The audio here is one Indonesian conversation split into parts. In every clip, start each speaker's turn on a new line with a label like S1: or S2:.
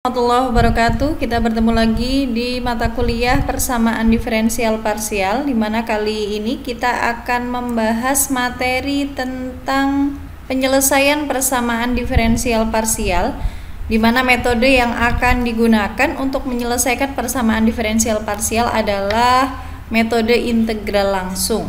S1: Warahmatullahi wabarakatuh. Kita bertemu lagi di mata kuliah persamaan diferensial parsial, di mana kali ini kita akan membahas materi tentang penyelesaian persamaan diferensial parsial, di mana metode yang akan digunakan untuk menyelesaikan persamaan diferensial parsial adalah metode integral langsung.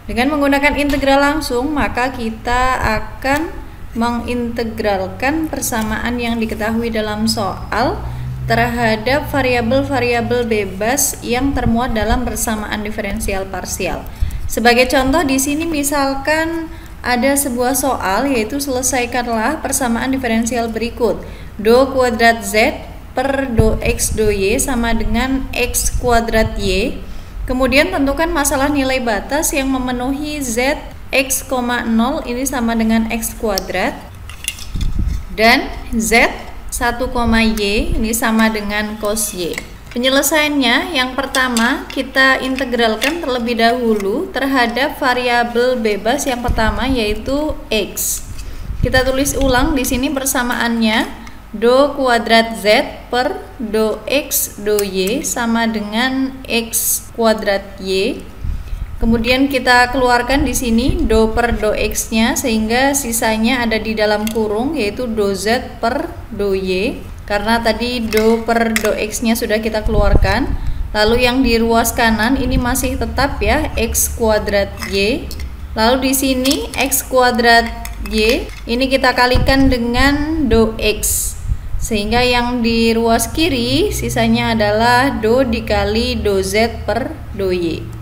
S1: Dengan menggunakan integral langsung, maka kita akan mengintegralkan persamaan yang diketahui dalam soal terhadap variabel-variabel bebas yang termuat dalam persamaan diferensial parsial. Sebagai contoh di sini misalkan ada sebuah soal, yaitu selesaikanlah persamaan diferensial berikut. Do kuadrat Z per do X do Y sama dengan X kuadrat Y. Kemudian tentukan masalah nilai batas yang memenuhi Z X, 0 ini sama dengan X kuadrat, dan Z 1, Y ini sama dengan cos Y. Penyelesaiannya, yang pertama kita integralkan terlebih dahulu terhadap variabel bebas yang pertama, yaitu X. Kita tulis ulang di sini persamaannya, do kuadrat Z per do X do Y sama dengan X kuadrat Y. Kemudian kita keluarkan di sini do per do X-nya, sehingga sisanya ada di dalam kurung, yaitu do Z per do Y. Karena tadi do per do X-nya sudah kita keluarkan. Lalu yang di ruas kanan ini masih tetap ya, X kuadrat Y. Lalu di sini X kuadrat Y ini kita kalikan dengan do X, sehingga yang di ruas kiri sisanya adalah do dikali do Z per do Y.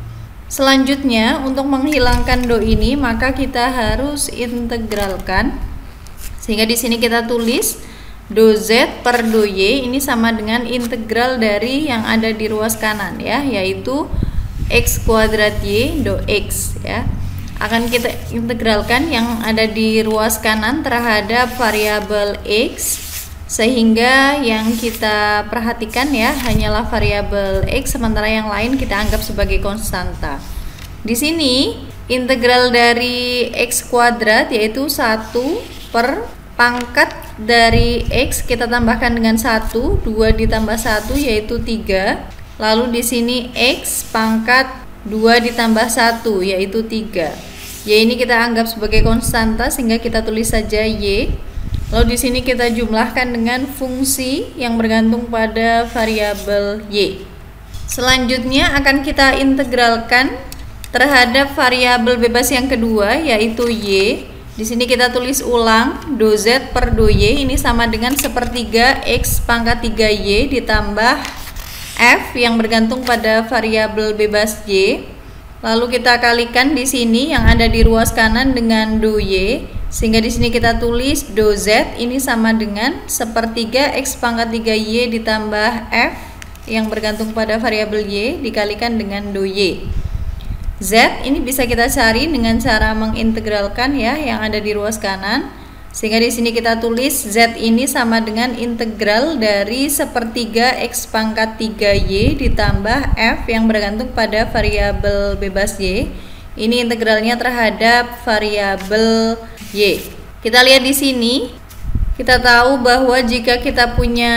S1: Selanjutnya, untuk menghilangkan do ini, maka kita harus integralkan, sehingga di sini kita tulis do Z per do Y ini sama dengan integral dari yang ada di ruas kanan ya, yaitu X kuadrat Y do X ya. Akan kita integralkan yang ada di ruas kanan terhadap variabel X, sehingga yang kita perhatikan ya hanyalah variabel X, sementara yang lain kita anggap sebagai konstanta. Di sini integral dari X kuadrat yaitu 1 per pangkat dari X kita tambahkan dengan 1, 2 ditambah 1 yaitu 3. Lalu di sini X pangkat 2 ditambah 1 yaitu 3. Y ini kita anggap sebagai konstanta, sehingga kita tulis saja Y. Lalu di sini kita jumlahkan dengan fungsi yang bergantung pada variabel Y. Selanjutnya akan kita integralkan terhadap variabel bebas yang kedua, yaitu Y. Di sini kita tulis ulang do Z per do Y ini sama dengan sepertiga X pangkat 3Y ditambah F yang bergantung pada variabel bebas Y. Lalu kita kalikan di sini yang ada di ruas kanan dengan do Y, sehingga di sini kita tulis do Z ini sama dengan sepertiga X pangkat 3Y ditambah F yang bergantung pada variabel Y dikalikan dengan do Y. Z ini bisa kita cari dengan cara mengintegralkan ya yang ada di ruas kanan, sehingga di sini kita tulis Z ini sama dengan integral dari sepertiga X pangkat 3Y ditambah F yang bergantung pada variabel bebas Y. Ini integralnya terhadap variabel Y. Kita lihat di sini, kita tahu bahwa jika kita punya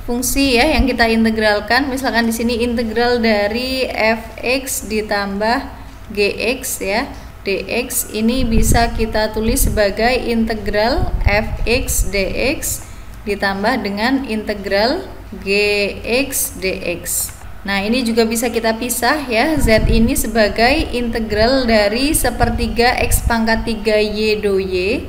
S1: fungsi ya yang kita integralkan, misalkan di sini integral dari fx ditambah gx ya, dx ini bisa kita tulis sebagai integral fx dx ditambah dengan integral gx dx. Nah, ini juga bisa kita pisah ya, Z ini sebagai integral dari sepertiga X pangkat 3Y do Y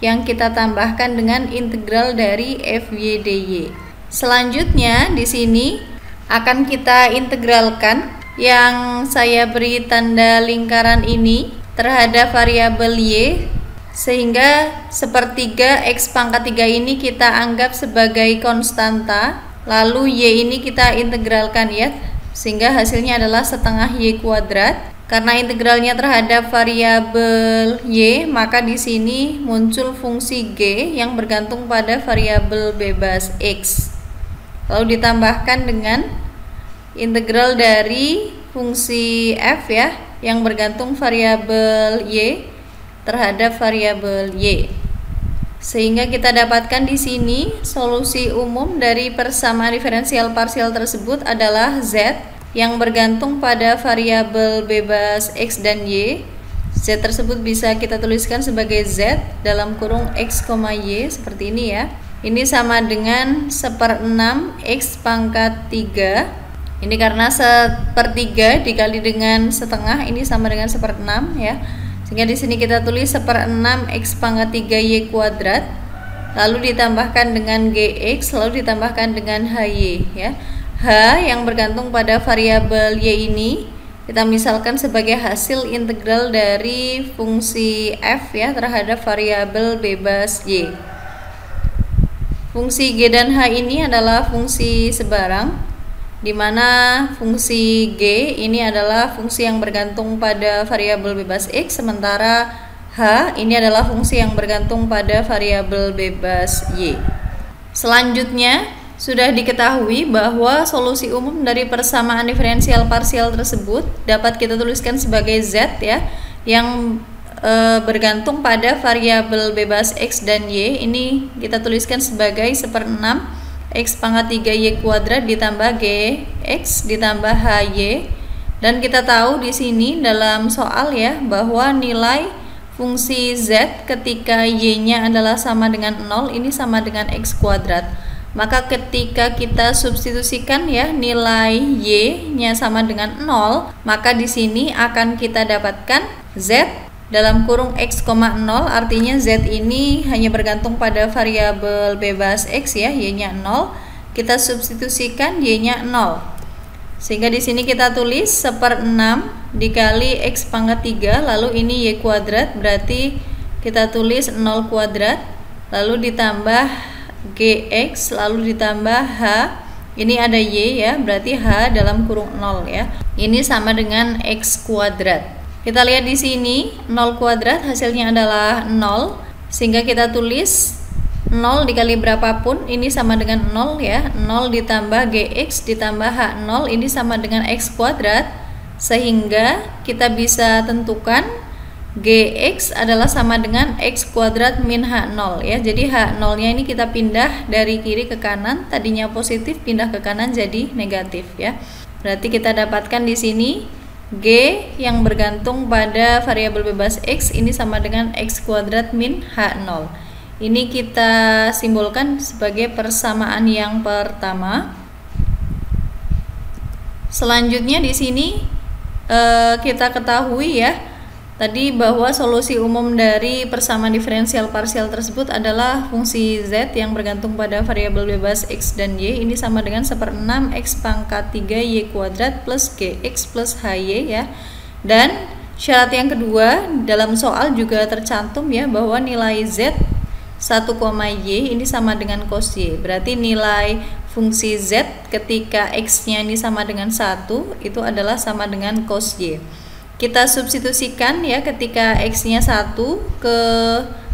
S1: yang kita tambahkan dengan integral dari Fy dy. Selanjutnya di sini akan kita integralkan yang saya beri tanda lingkaran ini terhadap variabel Y, sehingga sepertiga X pangkat 3 ini kita anggap sebagai konstanta. Lalu Y ini kita integralkan ya, sehingga hasilnya adalah setengah Y kuadrat. Karena integralnya terhadap variabel Y, maka di sini muncul fungsi G yang bergantung pada variabel bebas X. Lalu ditambahkan dengan integral dari fungsi F ya, yang bergantung variabel Y terhadap variabel Y. Sehingga kita dapatkan di sini solusi umum dari persamaan diferensial parsial tersebut adalah Z yang bergantung pada variabel bebas X dan Y. Z tersebut bisa kita tuliskan sebagai Z dalam kurung X, Y seperti ini ya. Ini sama dengan 1/6 X pangkat 3. Ini karena 1/3 dikali dengan setengah, ini sama dengan 1/6 ya. Sehingga di sini kita tulis 1/6 X pangkat 3 Y kuadrat, lalu ditambahkan dengan GX, lalu ditambahkan dengan HY ya. H yang bergantung pada variabel Y ini kita misalkan sebagai hasil integral dari fungsi F ya terhadap variabel bebas Y. Fungsi G dan H ini adalah fungsi sebarang, di mana fungsi G ini adalah fungsi yang bergantung pada variabel bebas X, sementara H ini adalah fungsi yang bergantung pada variabel bebas Y. Selanjutnya, sudah diketahui bahwa solusi umum dari persamaan diferensial parsial tersebut dapat kita tuliskan sebagai Z ya, yang bergantung pada variabel bebas X dan Y. Ini kita tuliskan sebagai 1/6 X pangkat 3 Y kuadrat ditambah GX ditambah HY. Dan kita tahu di sini dalam soal ya bahwa nilai fungsi Z ketika Y-nya adalah sama dengan 0 ini sama dengan X kuadrat. Maka ketika kita substitusikan ya nilai Y-nya sama dengan 0, maka di sini akan kita dapatkan Z dalam kurung X, 0, artinya Z ini hanya bergantung pada variabel bebas X ya, Y-nya 0. Kita substitusikan Y-nya 0. Sehingga di sini kita tulis 1/6 dikali X pangkat 3, lalu ini Y kuadrat, berarti kita tulis 0 kuadrat, lalu ditambah GX, lalu ditambah H. Ini ada Y ya, berarti H dalam kurung 0 ya. Ini sama dengan X kuadrat. Kita lihat di sini 0 kuadrat hasilnya adalah 0, sehingga kita tulis 0 dikali berapapun ini sama dengan 0 ya. 0 ditambah GX ditambah H0 ini sama dengan X kuadrat, sehingga kita bisa tentukan GX adalah sama dengan X kuadrat min H0 ya. Jadi H0 nya ini kita pindah dari kiri ke kanan, tadinya positif pindah ke kanan jadi negatif ya. Berarti kita dapatkan di sini G yang bergantung pada variabel bebas X ini sama dengan X kuadrat min H0. Ini kita simbolkan sebagai persamaan yang pertama. Selanjutnya di sini kita ketahui ya tadi bahwa solusi umum dari persamaan diferensial parsial tersebut adalah fungsi Z yang bergantung pada variabel bebas X dan Y ini sama dengan 1/6 X pangkat 3 Y kuadrat plus GX plus HY ya. Dan syarat yang kedua dalam soal juga tercantum ya bahwa nilai Z 1, Y ini sama dengan cos Y. Berarti nilai fungsi Z ketika X nya ini sama dengan 1 itu adalah sama dengan cos Y. Kita substitusikan ya ketika X nya 1 ke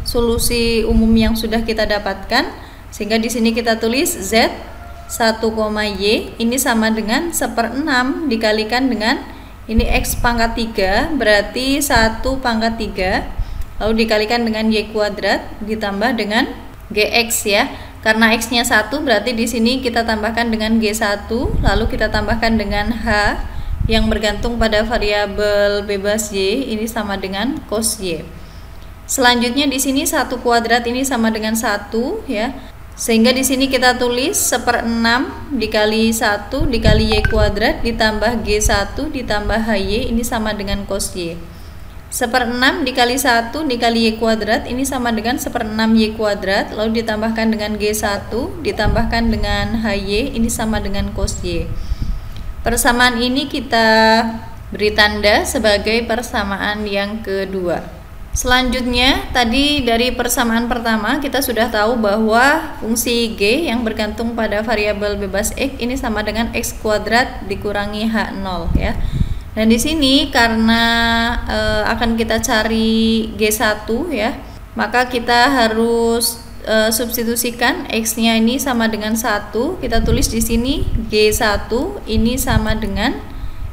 S1: solusi umum yang sudah kita dapatkan, sehingga di sini kita tulis Z 1, Y ini sama dengan 1/6 dikalikan dengan ini X pangkat 3, berarti 1 pangkat 3, lalu dikalikan dengan Y kuadrat ditambah dengan GX ya. Karena X nya 1 berarti di sini kita tambahkan dengan G1, lalu kita tambahkan dengan H yang bergantung pada variabel bebas Y ini sama dengan cos Y. Selanjutnya di sini 1 kuadrat ini sama dengan 1 ya. Sehingga di sini kita tulis 1/6 dikali 1 dikali Y kuadrat ditambah G1 ditambah HY ini sama dengan cos Y. 1/6 dikali 1 dikali Y kuadrat ini sama dengan 1/6 Y kuadrat, lalu ditambahkan dengan G1 ditambahkan dengan HY ini sama dengan cos Y. Persamaan ini kita beri tanda sebagai persamaan yang kedua. Selanjutnya, tadi dari persamaan pertama kita sudah tahu bahwa fungsi G yang bergantung pada variabel bebas X ini sama dengan X kuadrat dikurangi H0 ya. Dan di sini karena akan kita cari G1 ya, maka kita harus substitusikan X-nya ini sama dengan 1. Kita tulis di sini G1 ini sama dengan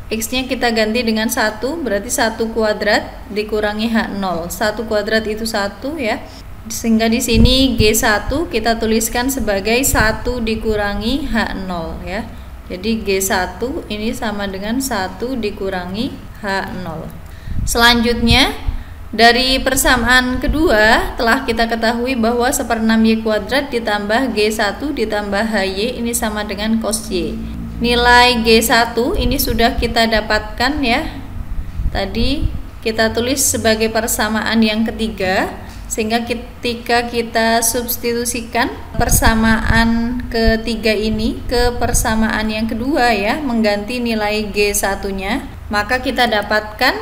S1: X-nya kita ganti dengan 1, berarti 1 kuadrat dikurangi H0. 1 kuadrat itu 1 ya. Sehingga di sini G1 kita tuliskan sebagai 1 dikurangi H0 ya. Jadi G1 ini sama dengan 1 dikurangi H0. Selanjutnya dari persamaan kedua telah kita ketahui bahwa 1/6Y kuadrat ditambah G1 ditambah HY ini sama dengan cos Y. Nilai G1 ini sudah kita dapatkan ya. Tadi kita tulis sebagai persamaan yang ketiga, sehingga ketika kita substitusikan persamaan ketiga ini ke persamaan yang kedua ya, mengganti nilai G1 nya, maka kita dapatkan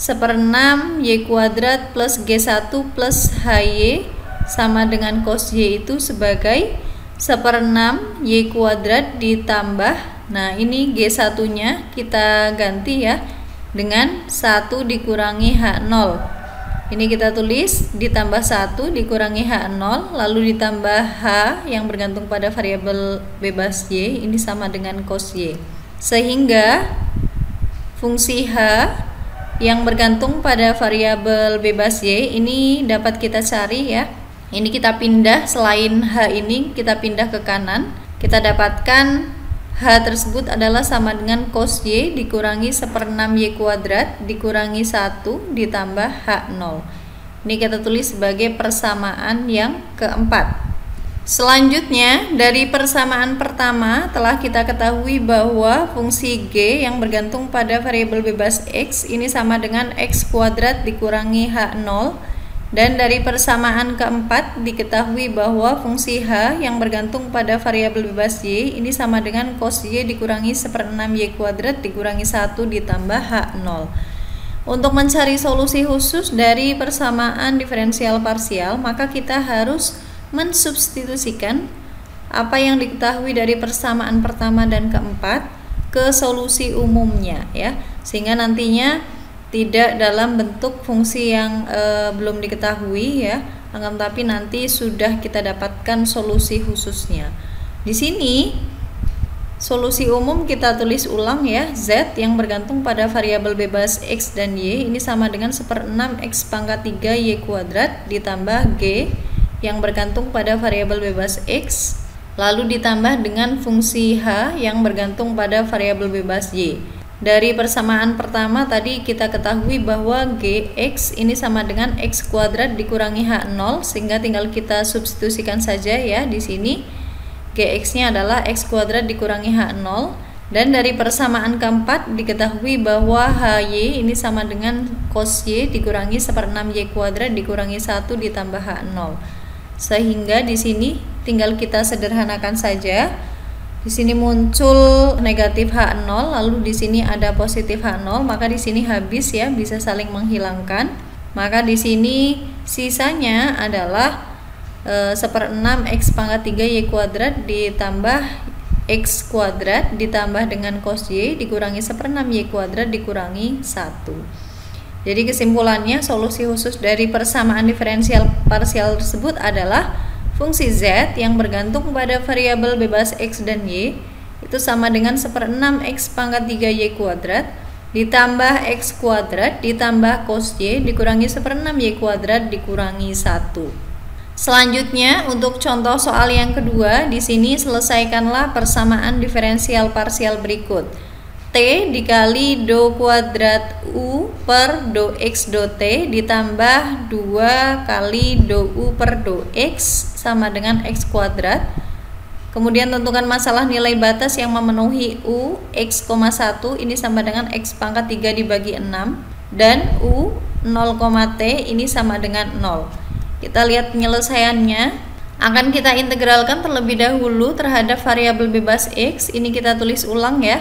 S1: 1/6Y kuadrat plus G1 plus HY sama dengan cos Y itu sebagai 1/6Y kuadrat ditambah, nah ini G1 nya kita ganti ya dengan 1 dikurangi H0. Ini kita tulis ditambah 1 dikurangi H0 lalu ditambah H yang bergantung pada variabel bebas Y ini sama dengan cos Y. Sehingga fungsi H yang bergantung pada variabel bebas Y ini dapat kita cari ya. Ini kita pindah, selain H ini kita pindah ke kanan. Kita dapatkan H tersebut adalah sama dengan cos Y dikurangi 1/6Y kuadrat dikurangi 1 ditambah H0. Ini kita tulis sebagai persamaan yang keempat. Selanjutnya dari persamaan pertama telah kita ketahui bahwa fungsi G yang bergantung pada variabel bebas X ini sama dengan X kuadrat dikurangi H0. Dan dari persamaan keempat diketahui bahwa fungsi H yang bergantung pada variabel bebas Y ini sama dengan cos Y dikurangi 1/6Y kuadrat dikurangi 1 ditambah H0. Untuk mencari solusi khusus dari persamaan diferensial parsial, maka kita harus mensubstitusikan apa yang diketahui dari persamaan pertama dan keempat ke solusi umumnya ya, sehingga nantinya tidak dalam bentuk fungsi yang belum diketahui ya, akan tapi nanti sudah kita dapatkan solusi khususnya. Di sini solusi umum kita tulis ulang ya, Z yang bergantung pada variabel bebas X dan Y ini sama dengan 1/6X pangkat 3Y kuadrat ditambah G yang bergantung pada variabel bebas X lalu ditambah dengan fungsi H yang bergantung pada variabel bebas Y. Dari persamaan pertama tadi kita ketahui bahwa Gx ini sama dengan X kuadrat dikurangi H0, sehingga tinggal kita substitusikan saja ya. Di sini Gx-nya adalah X kuadrat dikurangi H0. Dan dari persamaan keempat diketahui bahwa Hy ini sama dengan cos Y dikurangi 1/6Y kuadrat dikurangi 1 ditambah H0. Sehingga di sini tinggal kita sederhanakan saja. Di sini muncul negatif H0, lalu di sini ada positif H0, maka di sini habis ya, bisa saling menghilangkan. Maka di sini sisanya adalah 1/6X pangkat 3Y kuadrat ditambah X kuadrat ditambah dengan cos Y dikurangi 1/6Y kuadrat dikurangi 1. Jadi kesimpulannya solusi khusus dari persamaan diferensial parsial tersebut adalah fungsi Z yang bergantung pada variabel bebas X dan Y itu sama dengan 1/6X pangkat 3Y kuadrat ditambah X kuadrat ditambah cos Y dikurangi 1/6Y kuadrat dikurangi 1. Selanjutnya untuk contoh soal yang kedua, di sini selesaikanlah persamaan diferensial parsial berikut. T dikali do kuadrat U per do X do T ditambah 2 kali do U per do X sama dengan X kuadrat. Kemudian tentukan masalah nilai batas yang memenuhi U X, 1 ini sama dengan X pangkat 3 dibagi 6 dan U 0, T ini sama dengan 0. Kita lihat penyelesaiannya. Akan kita integralkan terlebih dahulu terhadap variabel bebas X. Ini kita tulis ulang ya.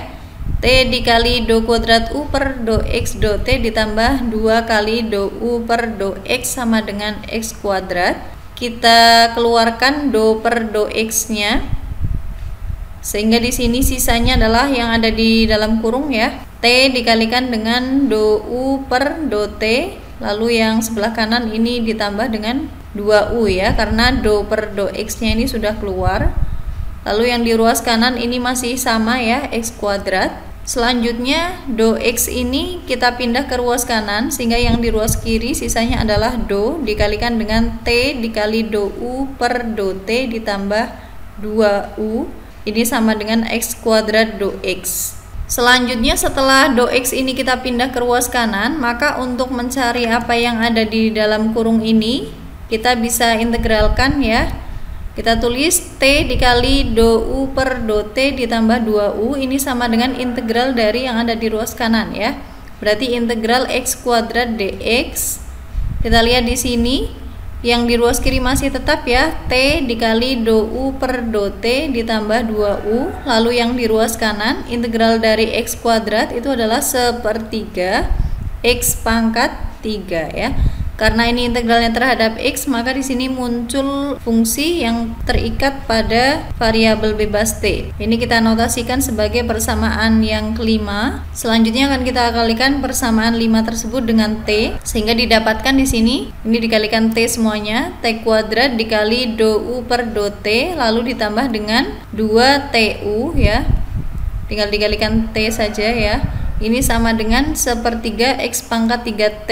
S1: T dikali do kuadrat U per do X do T ditambah 2 kali do U per do X sama dengan X kuadrat. Kita keluarkan do per do X-nya. Sehingga di sini sisanya adalah yang ada di dalam kurung ya. T dikalikan dengan do U per do T. Lalu yang sebelah kanan ini ditambah dengan 2U ya, karena do per do X-nya ini sudah keluar. Lalu yang di ruas kanan ini masih sama ya, X kuadrat. Selanjutnya do X ini kita pindah ke ruas kanan, sehingga yang di ruas kiri sisanya adalah do dikalikan dengan T dikali do U per do T ditambah 2U. Ini sama dengan X kuadrat do X. Selanjutnya setelah do X ini kita pindah ke ruas kanan, maka untuk mencari apa yang ada di dalam kurung ini, kita bisa integralkan ya. Kita tulis T dikali do U per do T ditambah 2U. Ini sama dengan integral dari yang ada di ruas kanan ya. Berarti integral X kuadrat dx. Kita lihat di sini yang di ruas kiri masih tetap ya, T dikali do U per do T ditambah 2U. Lalu yang di ruas kanan integral dari X kuadrat itu adalah 1/3 X pangkat 3 ya. Karena ini integralnya terhadap X, maka di sini muncul fungsi yang terikat pada variabel bebas T. Ini kita notasikan sebagai persamaan yang kelima. Selanjutnya akan kita kalikan persamaan 5 tersebut dengan T, sehingga didapatkan di sini ini dikalikan T semuanya, T kuadrat dikali do U per do T, lalu ditambah dengan 2TU ya. Tinggal dikalikan T saja ya. Ini sama dengan 1/3 X pangkat 3T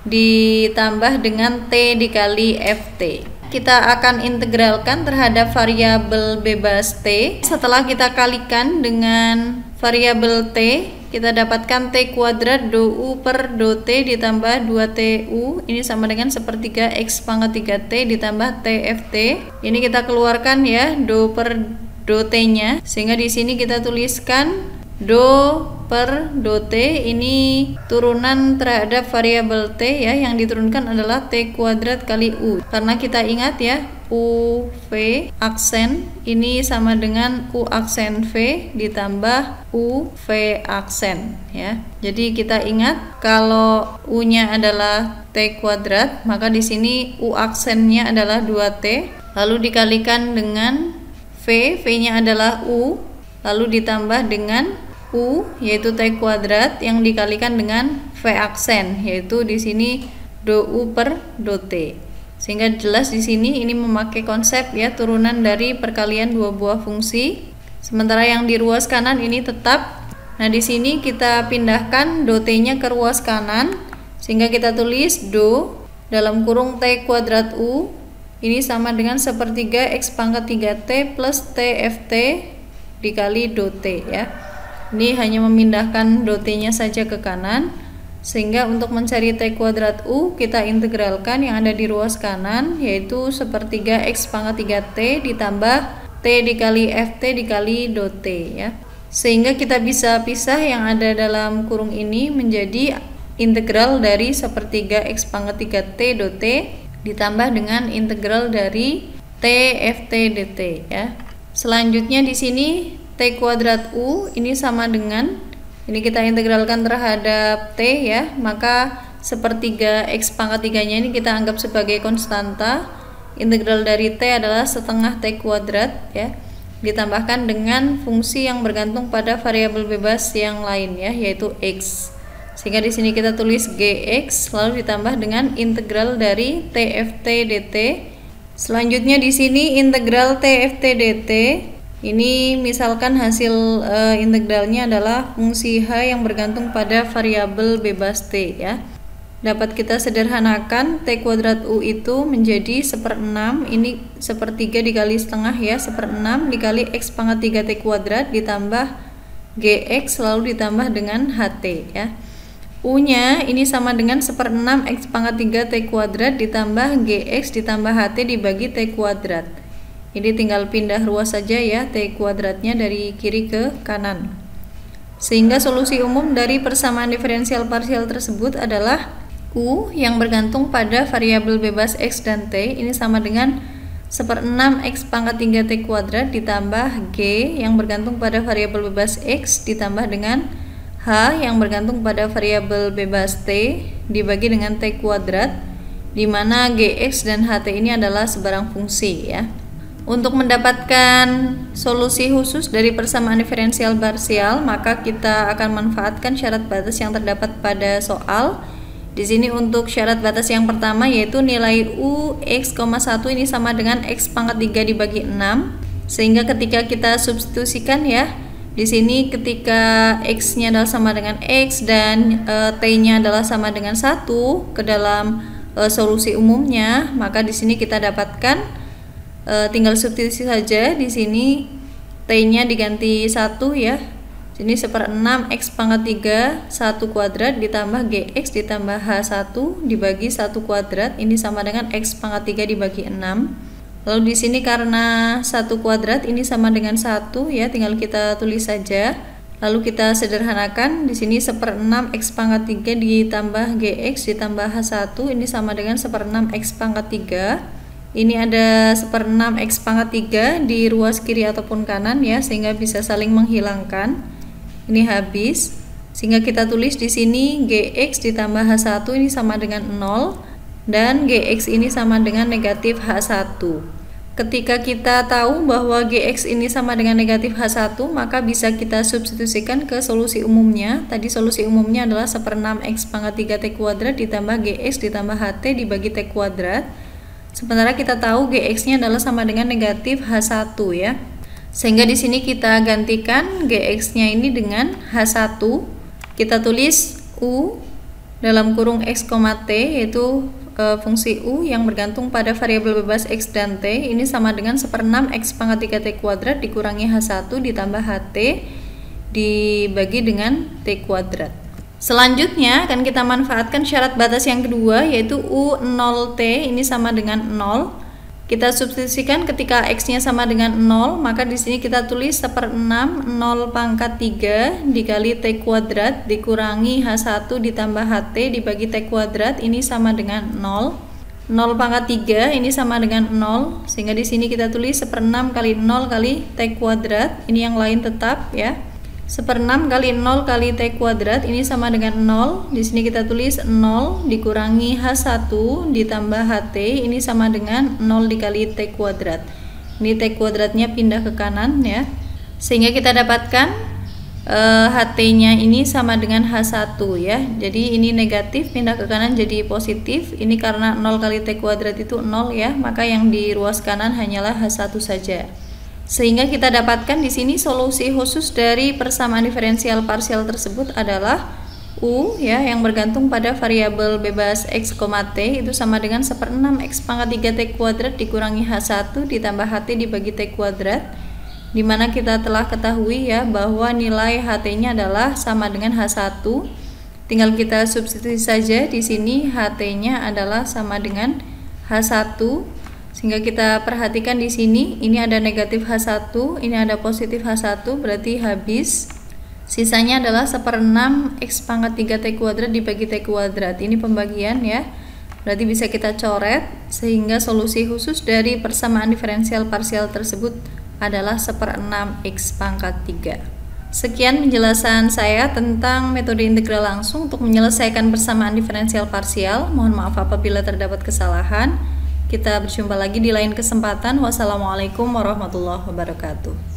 S1: ditambah dengan T dikali FT. Kita akan integralkan terhadap variabel bebas T. Setelah kita kalikan dengan variabel T, kita dapatkan T kuadrat do U per do T ditambah 2TU. Ini sama dengan 1/3 X pangkat 3T ditambah TFT. Ini kita keluarkan ya, do per do T-nya. Sehingga di sini kita tuliskan do per do T ini turunan terhadap variabel T ya, yang diturunkan adalah T kuadrat kali U. Karena kita ingat ya, U V aksen ini sama dengan U aksen V ditambah U V aksen ya. Jadi kita ingat kalau U-nya adalah T kuadrat, maka di sini U aksennya adalah 2T, lalu dikalikan dengan V, V-nya adalah U, lalu ditambah dengan U yaitu T kuadrat yang dikalikan dengan V aksen, yaitu di sini do U per do T. Sehingga jelas di sini ini memakai konsep ya, turunan dari perkalian dua buah fungsi. Sementara yang di ruas kanan ini tetap. Nah, di sini kita pindahkan do T-nya ke ruas kanan, sehingga kita tulis do dalam kurung T kuadrat U ini sama dengan 1/3 X pangkat 3T plus TFT dikali do T ya. Ini hanya memindahkan do T-nya saja ke kanan, sehingga untuk mencari T kuadrat U kita integralkan yang ada di ruas kanan, yaitu 1/3 X pangkat 3T ditambah T dikali FT dikali do T ya. Sehingga kita bisa pisah yang ada dalam kurung ini menjadi integral dari 1/3 X pangkat 3T do T ditambah dengan integral dari T FT dt ya. Selanjutnya di sini T kuadrat U ini sama dengan, ini kita integralkan terhadap T ya, maka 1/3 X pangkat 3-nya ini kita anggap sebagai konstanta. Integral dari T adalah setengah T kuadrat ya, ditambahkan dengan fungsi yang bergantung pada variabel bebas yang lain ya, yaitu X. Sehingga di sini kita tulis Gx lalu ditambah dengan integral dari TFT dt. Selanjutnya di sini integral TFT dt. Ini misalkan hasil integralnya adalah fungsi H yang bergantung pada variabel bebas T ya. Dapat kita sederhanakan T kuadrat U itu menjadi 1/6, ini 1/3 dikali setengah ya, 1/6 dikali X pangkat 3T kuadrat ditambah Gx lalu ditambah dengan HT ya. U-nya ini sama dengan 1/6 X pangkat 3T kuadrat ditambah Gx ditambah HT dibagi T kuadrat. Ini tinggal pindah ruas saja ya, T kuadratnya dari kiri ke kanan. Sehingga solusi umum dari persamaan diferensial parsial tersebut adalah U yang bergantung pada variabel bebas X dan T ini sama dengan 1/6 X pangkat 3T kuadrat ditambah G yang bergantung pada variabel bebas X ditambah dengan H yang bergantung pada variabel bebas T dibagi dengan T kuadrat, di mana Gx dan HT ini adalah sebarang fungsi ya. Untuk mendapatkan solusi khusus dari persamaan diferensial parsial, maka kita akan manfaatkan syarat batas yang terdapat pada soal. Di sini untuk syarat batas yang pertama yaitu nilai U x,1 ini sama dengan X pangkat 3 dibagi 6. Sehingga ketika kita substitusikan ya, Di sini ketika X-nya adalah sama dengan X dan T-nya adalah sama dengan 1 ke dalam solusi umumnya, maka di sini kita dapatkan tinggal substitusi saja. Di sini T-nya diganti 1 ya. Ini 1/6 X pangkat 3 1 kuadrat ditambah GX ditambah H1 dibagi 1 kuadrat, ini sama dengan X pangkat 3 dibagi 6. Lalu di sini karena 1 kuadrat ini sama dengan 1 ya, tinggal kita tulis saja. Lalu kita sederhanakan, di sini 1/6 X pangkat 3 ditambah GX ditambah H1 ini sama dengan 1/6 X pangkat 3. Ini ada 1/6 X pangkat 3 di ruas kiri ataupun kanan ya, sehingga bisa saling menghilangkan. Ini habis, sehingga kita tulis di sini GX ditambah H1 ini sama dengan 0 dan GX ini sama dengan negatif H1. Ketika kita tahu bahwa GX ini sama dengan negatif H1, maka bisa kita substitusikan ke solusi umumnya. Tadi solusi umumnya adalah 1/6 X pangkat 3 T kuadrat ditambah GX ditambah HT dibagi T kuadrat. Sementara kita tahu GX nya adalah sama dengan negatif H1 ya. Sehingga di sini kita gantikan GX-nya ini dengan H1. Kita tulis U dalam kurung X, T, yaitu fungsi U yang bergantung pada variabel bebas X dan T. Ini sama dengan 1/6 X pangkat 3 T kuadrat dikurangi H1 ditambah HT dibagi dengan T kuadrat. Selanjutnya akan kita manfaatkan syarat batas yang kedua, yaitu U0T ini sama dengan 0. Kita substitusikan ketika X-nya sama dengan 0, maka di sini kita tulis 1/6 0 pangkat 3 dikali T kuadrat dikurangi H1 ditambah HT dibagi T kuadrat, ini sama dengan 0. 0 pangkat 3 ini sama dengan 0, sehingga di sini kita tulis 1/6 kali 0 kali T kuadrat, ini yang lain tetap ya. 1/6 kali 0 kali T kuadrat ini sama dengan 0. Di sini kita tulis 0 dikurangi H1 ditambah HT ini sama dengan 0 dikali T kuadrat. Ini T kuadratnya pindah ke kanan ya. Sehingga kita dapatkan HT-nya ini sama dengan H1 ya. Jadi ini negatif pindah ke kanan jadi positif. Ini karena 0 kali T kuadrat itu 0 ya, maka yang di ruas kanan hanyalah H1 saja. Sehingga kita dapatkan di sini solusi khusus dari persamaan diferensial parsial tersebut adalah U ya, yang bergantung pada variabel bebas X, T itu sama dengan 1/6 X pangkat 3 T kuadrat dikurangi H1 ditambah HT dibagi T kuadrat, dimana kita telah ketahui ya bahwa nilai HT-nya adalah sama dengan H1. Tinggal kita substitusi saja, di sini HT-nya adalah sama dengan H1. Sehingga kita perhatikan di sini, ini ada negatif H1, ini ada positif H1, berarti habis. Sisanya adalah 1/6 X pangkat 3 T kuadrat dibagi T kuadrat. Ini pembagian ya. Berarti bisa kita coret, sehingga solusi khusus dari persamaan diferensial parsial tersebut adalah 1/6 X pangkat 3. Sekian penjelasan saya tentang metode integral langsung untuk menyelesaikan persamaan diferensial parsial. Mohon maaf apabila terdapat kesalahan. Kita berjumpa lagi di lain kesempatan. Wassalamualaikum warahmatullahi wabarakatuh.